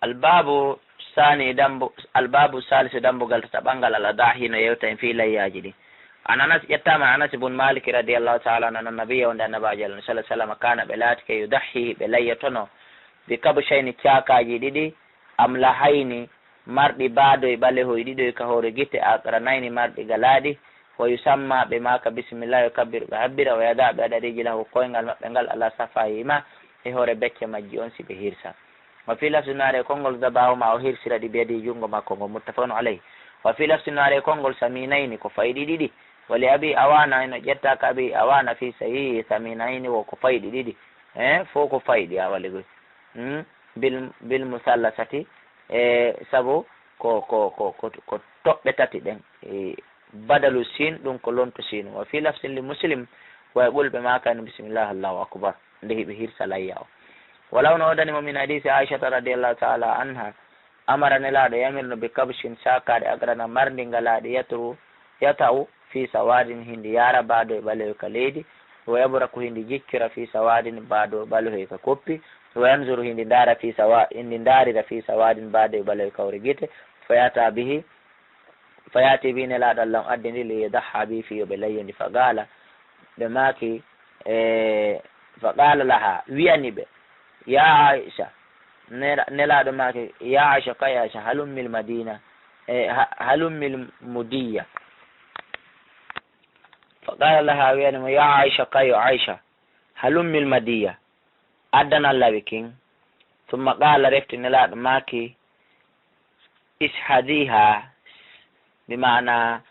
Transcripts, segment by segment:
albabu sani dambu albabu salisu dambu gal tabangal ala dahi no yewta en fi layyaji di ananas yattama Anas ibn Malik radiyallahu ta'ala anna nabiyya wa nabiy sallallahu alaihi wasallam kana belatike yudahi belayyatono bi kabshayni tiakaji didi amla hayni mardi baado e baleho dido ka hore gite aqranayni mardi galadi wa yusamma be maka bismillah yukabbir be habbira wa yada be adari lahu koyngal mabbe ngal ala safayima e hore becce majji on sibe hirsa wa fi lafsunare kongol dabawo ma o hirsira di beedi jungo makko ngo muttafaqun alayhi wa fi lafsunare kongol saminaini ko faydi didi wali abi awana ino jetta ka abi awana fi sahih saminaini wo ko faydi didi fo ko faydi awali go bil musallasati sabu ko tobbe tati den badalu sin dum ko lonto sin wa fi lafsin li muslim wa bulbe ma kan bismillah allahu akbar ndehi be hirsa layyaw walaw no dani mo min hadisi Aisha radhiyallahu ta'ala anha amara nelaado yamirno be kabshin sakade agrana marndi ngalaade yatau fi sawadin hindi yara baado e balew ka leydi wa yabra ko hindi jikkira fi sawadin baado balew ka koppi wa yanzuru hindi ndara fi indi ndarira fi sawadin baado e balew ka gite fayati bi nelaado Allah addini li yadha bi fi belayni fagala be maki faqala laha wiyani be ya Aisha nelaado maki ya Aisha kaya Aisha halum mil madina halum mil mudiya faqala laha wiyani ya Aisha kayo Aisha halum mil madiya adana labikin thumma qala refti nelaado maki ishadiha bimana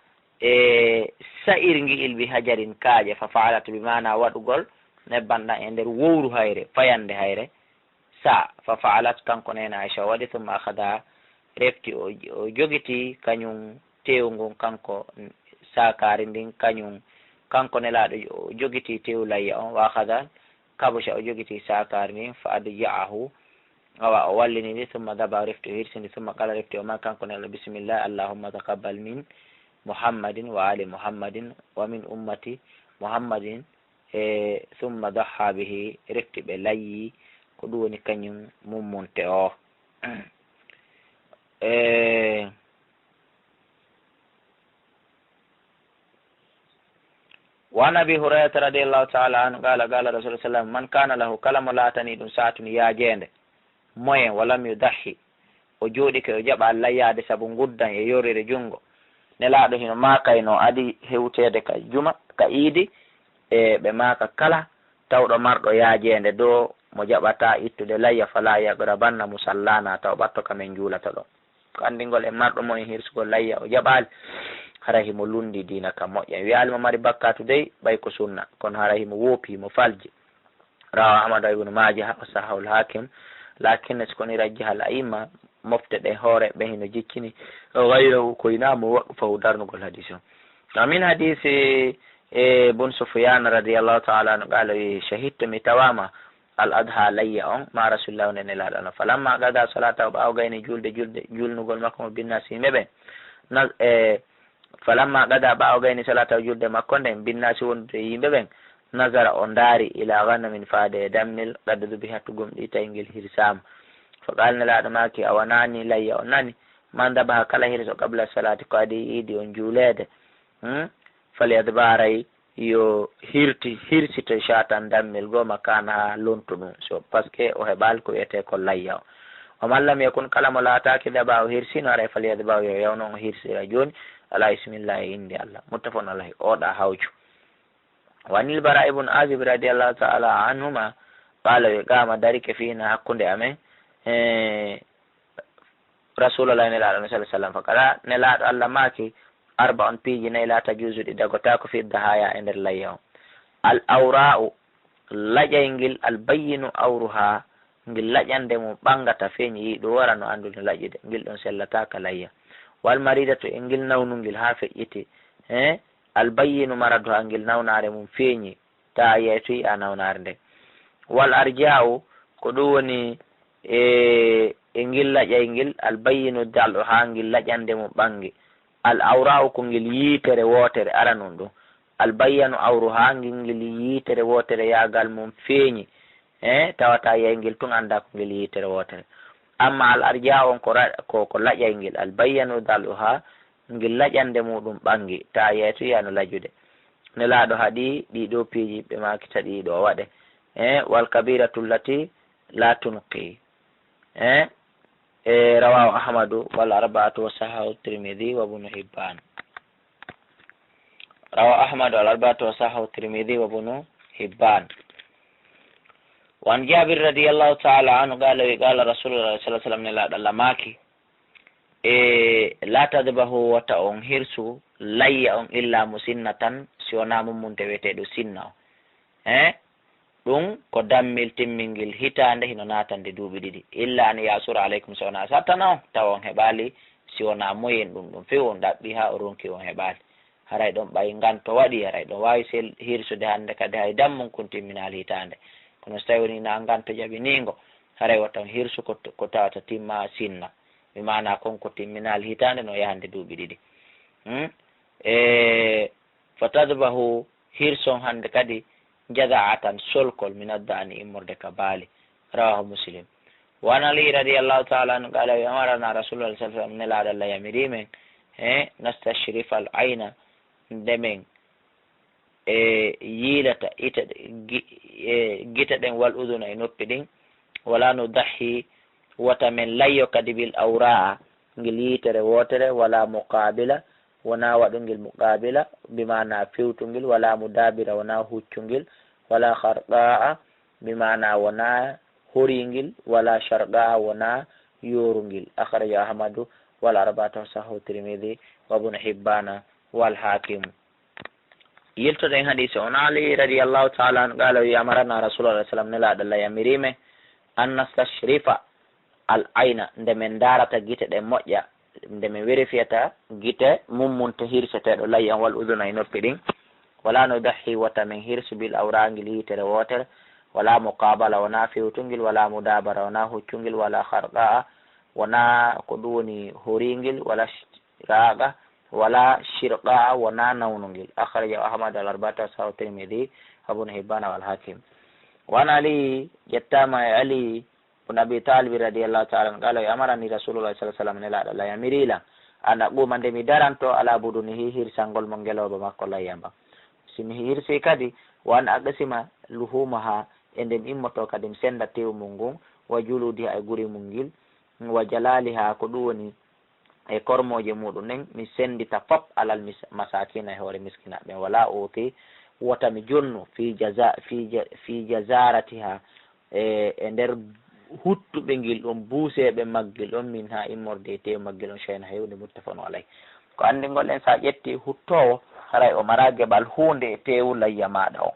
sa'irngi ilbi hajarin kaaje fa fa'alat bimana wadugol nebanda e nder wowru hayre fayande hayre sa fa fa'alat kanko nena Aisha wadi thumma akhada refti o jogiti kanyum tewngon kanko sakari ndin kanyum kanko nelaado o jogiti tewlayya on wa akhada kabusha o jogiti sakari ndin fa adja'ahu awa o wallini ni thumma daba refti hirsini thumma qala refti o ma kanko nela bismillah allahumma taqabbal min muhammadin wa ali muhammadin wa min ummati muhammadin thumma dhaha bihi refti be layyi ko ɗum woni kañum mummonte o wa nabi hurairata radiyallahu ta'ala anhu qala rasulullah sallallahu man kana lahu kalamu latani ɗum satun yaajende moyen walam yudahi o jooɗi ke o jaɓa layyade sabu guddan e yorire jungo nelaɗo hino makayno adi hewtede ka juma ka iidi ɓe maka kala tawɗo marɗo yaajende do mo jaɓata ittude layya fala yagrabanna musallana taw ɓatto kamen juulata ɗo ko andigol e marɗo mo e hirsugol layya o jaɓali hara himo lundi dina kam moƴƴa wiyalimo mari bakkatu dey ɓay ko sunna kono hara himo woopi himo falji rawa ahmad ibn majah sahahul hakim lakinne sikoni rajjihal aima mofte ɗe hoore ɓe hino jiccini gayrahu koynamo waqfahu darnugol hadis o amin hadisi bun sufyan radiyallahu ta'ala anhu qala shahidtu mi tawama al adha layya on ma rasulullah ne nelaɗo falamma gada salata o ɓaw gayni julnugol makko mo binnasi yimɓe ɓen falamma gada ɓaw gayni salata o julde makko nden binnasi wondude yimɓe ɓen nazara o ndaari ila ganamin faade e dammel gaddudu bi hattugum ɗi tawi hirsama fo qal nelaɗo maki awa nani layya o nani man dabaha kala hirso qabla salati ko adi yiidi on juulede falyadbaray yo hirsito shatan dammel goma kana ha lontu ɗum so par ce que o heɓal ko wiyete ko layya o o mallam yakun kala mo laataki daba o hirsino ara falyadba yo yawnon o hirsira joni ala bismillah e inde Allah muttafaqun alayhi oɗa hawju wanil bara ibn azib radiyallahu ta'ala anhuma qala qama darike fina hakkunde amen rasulullah sallallahu alaihi wasallam fakala nelaɗo Allah maki arba on piiji nayi laata juusuɗi dagota ko fi dahaya e nder layya o al awra'u laƴaygil al bayyinu awruha ngil laƴande mum ɓangata feeñi yiɗo wara no andude laƴude ngil ɗon sellataka layya wal maridatu e ngil nawnugil ha feƴƴiti al bayyinu maradu ha ngil nawnare mum feeñi ta yeytoyi a nawnare nde wal arja'u ko ɗum woni e ngil laƴaygil al bayyinu dalɗo ha ngil laƴande mum ɓangi al awra'u ko ngil yiitere wotere ara non ɗum al bayyanu awru ha ngil yiitere wotere yagal mum feeñi tawata yeygil tun anda ko ngil yiitere wotere amma al arja on ko laƴayngel al bayyanu daluha ngel laƴande muɗum ɓangi ta yeeto yano lajude nelaɗo haɗi ɗiɗo piiji ɓe makita ɗiɗo waɗe wal kabiratu llati la tunqi rawahu ahmadu wal arba'atu wa sahahu tirmidhi wa ibn hibban rawahu ahmadu wal arba'atu wa sahahu tirmidhi wa ibn hibban وعن جابر رضي الله تعالى عنه قال رسول الله صلى الله عليه وسلم لا ماكي لا تذبحوا وتأون هرسو لي إلا مسنة سيونا ممتويته دو سنة ɗum ko dammil timmingil hitande hino natande duuɓi ɗiɗi illa an yasura aleykum so wona sattana taw on heɓali si wona moyen ɗum few on ɗaɓɓi ha o ronki on heɓali haray ɗon ɓay nganto waɗi haray ɗon wawi sel hirsude hande kadi hay dammum kon timminal hitande kono so tawi woni na nganto jaɓinigo haray watta on hirsu ko tawata timma sinna mi mana konko timminal hitande no yahande duuɓi ɗiɗi fa tadbahu hirson hande kadi jaza'atan solkol min addani immorde ka baali rawahu muslim wa an ali radiyallahu ta'ala anhu qala amarana rasulullah sallallahu alaihi wasallam nelaɗo allah yamirimen nastashrifa al ayna ndemen yiilata ita gita ɗen wal uduna e noppi ɗin wala no dahi wata men layyo kadi bil awraa ngel yitere wotere wala muqabila wona waɗungel muqabila bimana fewtungel wala mudabira wona huccungel wala kharqa'a bimana wona horingel wala sharqa'a wona yorungel akhraja ahmadu wal arba'atu sahu tirmidhi wa ibn hibbana wal hakim yeltoɗen hadise on ali radiyallahu ta'ala an qala yamarana rasulullah sallallahu alaihi wasallam nelaɗo yamirime an nastashrifa al ayna nde men darata gite ɗe moƴƴa nde min vérifiyata gite mummunte hirseteɗo layi an wal uduna e noppi ɗin wala no dahi wata min hirsu bil awrangel yitere wotere wala muqabala wona fewtungel wala mudabara wona huccungel wala kharqa'a wona ko ɗum woni horingel wala raga wala shirqa'a wona nawnugel akhraja ahmad al arba'ata sahu tirmidhi ibn hibban wal hakim wan ali yettama e ali ibn abi talib radiyallahu ta'ala qala amarani rasulullah sallallahu alaihi wasallam nelaɗo la yamirila ana ɓuma nde mi daranto ala buduni hirsangol mo ngeloba makko layyamba simi hirsi kadi wan aqsima luhumaha e ndem immoto kadi mi senda tew mum ngun wa juludiha e guri mum ngil wa jalaliha ko ɗum woni e kormoje muɗum nden mi sendita fop alal masakina e hoore miskinaɓe wala oti wota mi jonnu fi jazaratiha e nder huttuɓe ngil ɗon buuseɓe maggel ɗon min ha immorde e tew maggel on cheyna hewde muttafanu alay ko andi gollen sa ƴetti huttowo haray o mara geɓal hunde e tewu layya maɗa o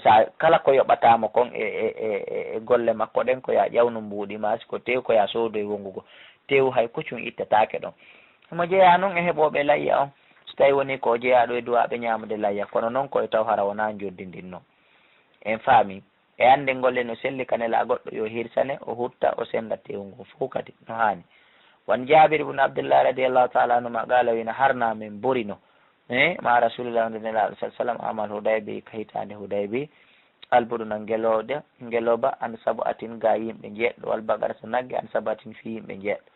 sa kala ko yoɓatamo kon e golle makko ɗen ko ya ƴawno mbuuɗi ma siko tew ko ya soodo e wongugo tew hay kuccum ittatake ɗon mo jeeya noon e heɓoɓe layya on so tawi woni ko jeeyaɗo e duwaɓe ñamude layya kono noon koye taw hara wona joddindin noon en faami e ande golle no selli kanela goɗɗo yo hirsane o hutta o senda tew ngu fof kadi no hani wan jabir ibn abdullah radiyallahu ta'ala anhu ma qala wina harna min borino ma rasulullah nelaɗo sallallahu alaihi wasallam amal hudaybi kahitande hudaybi albuɗuna ngeloba an sabatin ga yimɓe jeeɗɗo wal bagara so nagge an sabatin fi yimɓe jeeɗɗo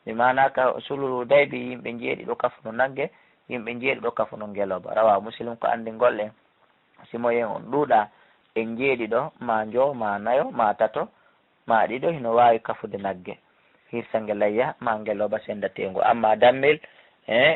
mi mana ka sulul hudaybi yimɓe jeeɗiɗo kafuno nagge yimɓe jeeɗiɗo kafuno ngeloba rawa muslim ko andi gollen simoyen on ɗuuɗa en jeeɗiɗo ma jo ma nayo ma tato ma ɗiɗo hino wawi kafude nagge hirsa ngelayya ma ngeloba senda tengo amma dammel